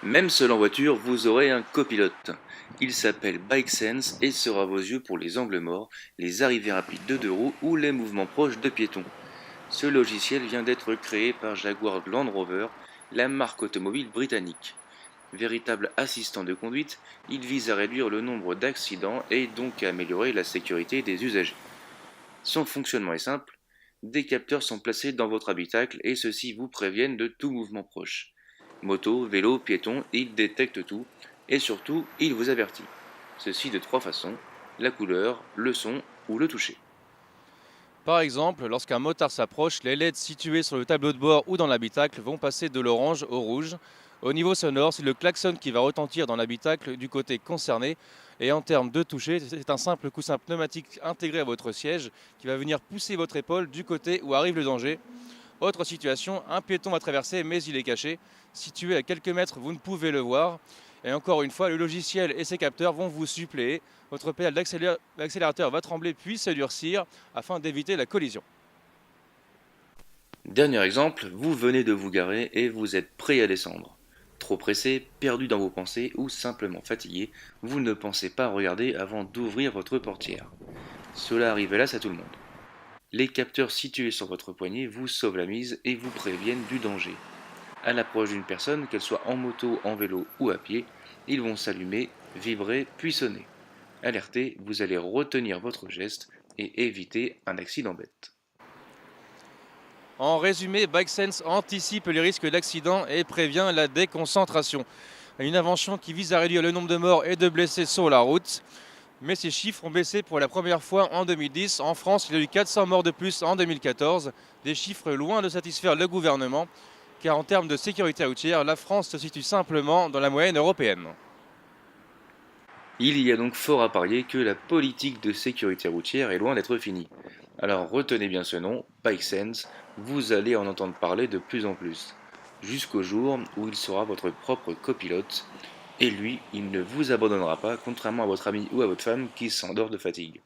Même seul en voiture, vous aurez un copilote. Il s'appelle BikeSense et sera vos yeux pour les angles morts, les arrivées rapides de deux roues ou les mouvements proches de piétons. Ce logiciel vient d'être créé par Jaguar Land Rover, la marque automobile britannique. Véritable assistant de conduite, il vise à réduire le nombre d'accidents et donc à améliorer la sécurité des usagers. Son fonctionnement est simple, des capteurs sont placés dans votre habitacle et ceux-ci vous préviennent de tout mouvement proche. Moto, vélo, piéton, il détecte tout et surtout, il vous avertit. Ceci de trois façons, la couleur, le son ou le toucher. Par exemple, lorsqu'un motard s'approche, les LED situés sur le tableau de bord ou dans l'habitacle vont passer de l'orange au rouge. Au niveau sonore, c'est le klaxon qui va retentir dans l'habitacle du côté concerné. Et en termes de toucher, c'est un simple coussin pneumatique intégré à votre siège qui va venir pousser votre épaule du côté où arrive le danger. Autre situation, un piéton va traverser mais il est caché. Situé à quelques mètres, vous ne pouvez le voir. Et encore une fois, le logiciel et ses capteurs vont vous suppléer. Votre pédale d'accélérateur va trembler puis se durcir afin d'éviter la collision. Dernier exemple, vous venez de vous garer et vous êtes prêt à descendre. Trop pressé, perdu dans vos pensées ou simplement fatigué, vous ne pensez pas regarder avant d'ouvrir votre portière. Cela arrive hélas à tout le monde. Les capteurs situés sur votre poignet vous sauvent la mise et vous préviennent du danger. À l'approche d'une personne, qu'elle soit en moto, en vélo ou à pied, ils vont s'allumer, vibrer puis sonner. Alerté, vous allez retenir votre geste et éviter un accident bête. En résumé, BikeSense anticipe les risques d'accident et prévient la déconcentration. Une invention qui vise à réduire le nombre de morts et de blessés sur la route. Mais ces chiffres ont baissé pour la première fois en 2010. En France, il y a eu 400 morts de plus en 2014. Des chiffres loin de satisfaire le gouvernement, car en termes de sécurité routière, la France se situe simplement dans la moyenne européenne. Il y a donc fort à parier que la politique de sécurité routière est loin d'être finie. Alors retenez bien ce nom, BikeSense, vous allez en entendre parler de plus en plus, jusqu'au jour où il sera votre propre copilote, et lui, il ne vous abandonnera pas, contrairement à votre ami ou à votre femme qui s'endort de fatigue.